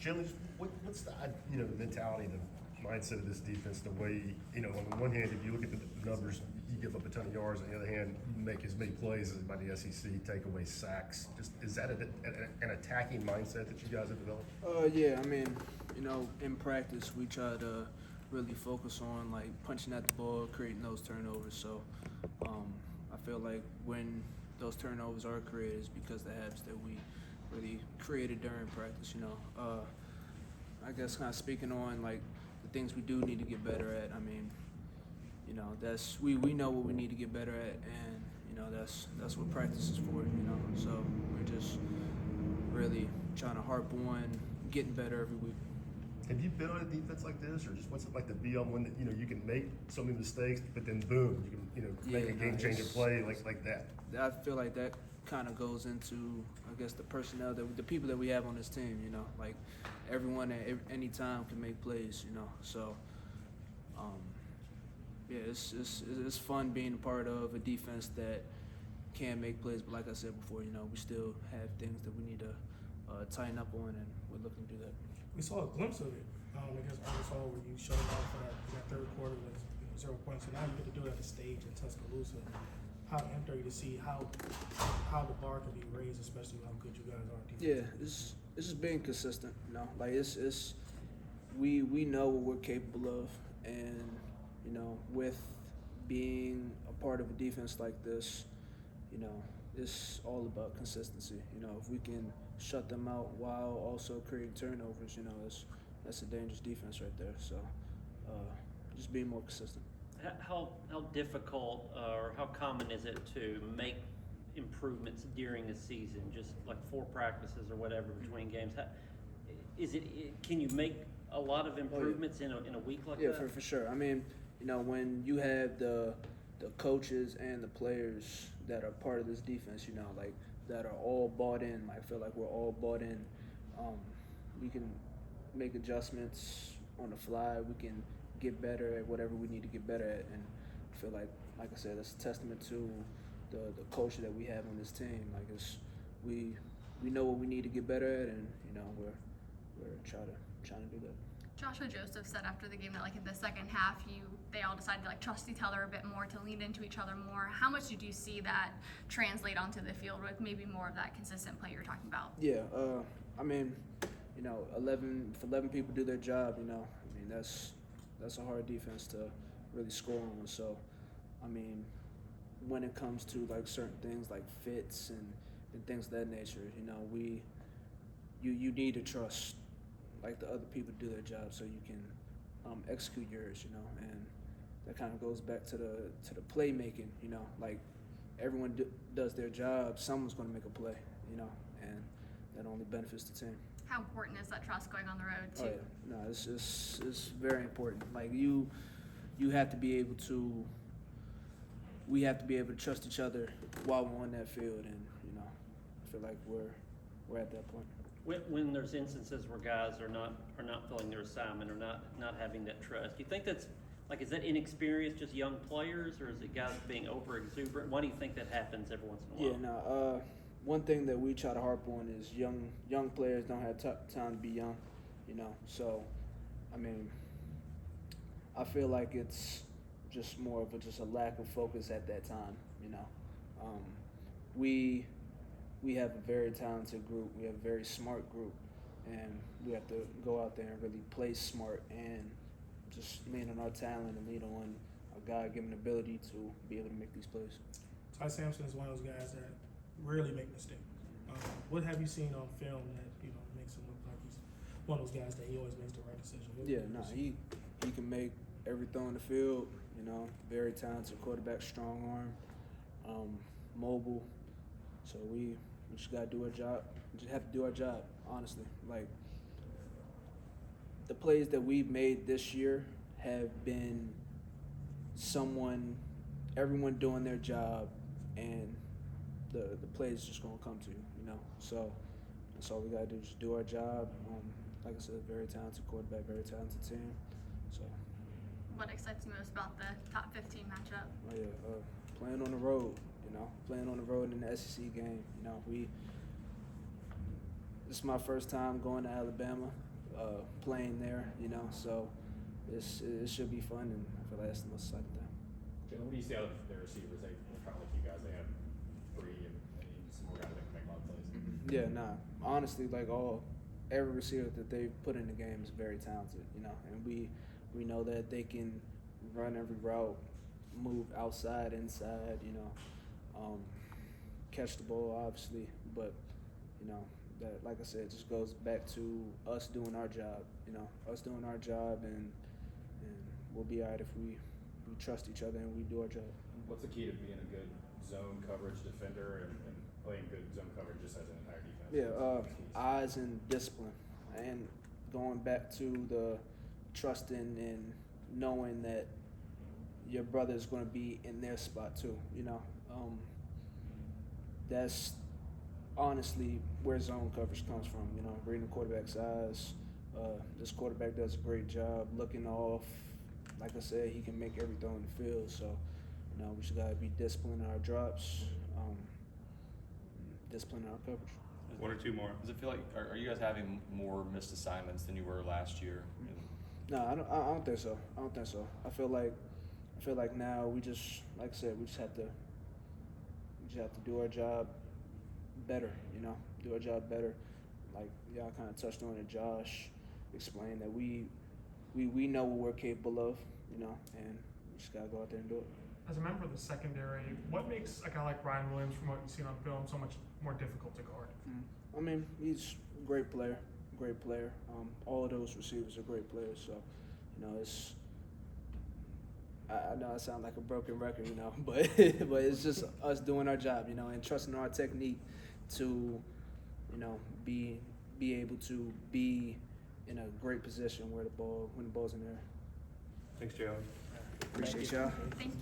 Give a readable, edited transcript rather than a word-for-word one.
Jalen, what's the mentality, the mindset of this defense? The way on the one hand, if you look at the numbers, you give up a ton of yards. On the other hand, you make as many plays as by the SEC, take away sacks. Just is that an attacking mindset that you guys have developed? Yeah. I mean, in practice, we try to really focus on like punching at the ball, creating those turnovers. So I feel like when those turnovers are created, it's because the habits that we really created during practice. I guess kind of speaking on like the things we do need to get better at. I mean, that's we know what we need to get better at, and that's what practice is for. So we're just really trying to harp on getting better every week. Have you been on a defense like this, or just what's it like to be on one that you can make so many mistakes, but then boom, you can make a game-changing play like that? I feel like that kind of goes into, I guess, the personnel, the people that we have on this team. Like everyone at any time can make plays. So yeah, it's fun being a part of a defense that can make plays. But like I said before, we still have things that we need to tighten up on, and we're looking to do that. We saw a glimpse of it against Arkansas where you showed out for that third quarter with 0 points. So now you get to do it at the stage in Tuscaloosa. How amped are you to see how the bar can be raised, especially how good you guys are? Yeah, it's just being consistent. Like it's we know what we're capable of, and with being a part of a defense like this, it's all about consistency. If we can shut them out while also creating turnovers, that's a dangerous defense right there. So just being more consistent. How difficult or how common is it to make improvements during the season, just like 4 practices or whatever between games? Can you make a lot of improvements in a week like that? Yeah, for sure. I mean, when you have the coaches and the players that are part of this defense, like that are all bought in. I feel like we're all bought in. We can make adjustments on the fly. We can get better at whatever we need to get better at, and I feel like I said, that's a testament to the culture that we have on this team. Like we know what we need to get better at, and we're trying to do that. Joshua Joseph said after the game that in the second half they all decided to trust each other a bit more, to lean into each other more. How much did you see that translate onto the field with maybe more of that consistent play you're talking about? Yeah, I mean, if 11 people do their job, that's a hard defense to really score on. So, I mean, when it comes to certain things like fits and things of that nature, you need to trust the other people do their job so you can execute yours, and that kind of goes back to the playmaking, everyone does their job, someone's going to make a play, and that only benefits the team. How important is that trust going on the road too? Oh, yeah. No, it's very important. You have to be able to. We have to be able to trust each other while we're on that field, and I feel like we're at that point. When there's instances where guys are not filling their assignment or not having that trust, do you think that's is that inexperienced, just young players, or is it guys being over exuberant? Why do you think that happens every once in a while? Yeah, one thing that we try to harp on is young players don't have time to be young, So, I mean, I feel like it's just more of a lack of focus at that time, We have a very talented group. We have a very smart group, and we have to go out there and really play smart and just lean on our talent and lean on our God-given ability to be able to make these plays. Ty Sampson is one of those guys that rarely make mistakes. What have you seen on film that makes him look like he's one of those guys that he always makes the right decision? He can make every throw on the field. Very talented quarterback, strong arm, mobile. So we just gotta do our job. We just have to do our job, honestly. The plays that we've made this year have been everyone doing their job, and the plays just gonna come to you, So that's all we gotta do, just do our job. Like I said, very talented quarterback, very talented team. So. What excites you most about the top 15 matchup? Oh yeah, playing on the road. Playing on the road in the SEC game. This is my first time going to Alabama. playing there, you know. So it should be fun, and I feel like that's the most exciting thing. Jalen, what do you see out of their receivers? They're kind of like you guys. They have three and some more guys that can make a lot of plays. Yeah, nah. Honestly, like every receiver that they've put in the game is very talented, you know, and we know that they can run every route, move outside, inside, you know, catch the ball obviously, but you know that, like I said, just goes back to us doing our job, you know, and we'll be alright if we trust each other and we do our job. What's the key to being a good zone coverage defender and playing good zone coverage just as an entire defense? Yeah, eyes and discipline, and going back to the trusting and knowing that your brother is going to be in their spot too. You know, that's honestly where zone coverage comes from. You know, reading the quarterback's eyes. This quarterback does a great job looking off. Like I said, he can make every throw in the field. So, you know, we just got to be disciplined in our drops, disciplined in our coverage. One or two more. Does it feel like are you guys having more missed assignments than you were last year? No, I don't think so. I feel like now we just, like I said, we just have to do our job better. You know, do our job better. Like y'all kind of touched on it. Josh explained that we know what we're capable of. You know, and we just gotta go out there and do it. As a member of the secondary, what makes a guy like Ryan Williams, from what you've seen on film, so much more difficult to guard? I mean, he's a great player. All of those receivers are great players. So, you know, I know I sound like a broken record, you know, but it's just us doing our job, you know, and trusting our technique to, you know, be able to be in a great position when the ball's in there. Thanks, Jalen. Appreciate y'all. Thank you.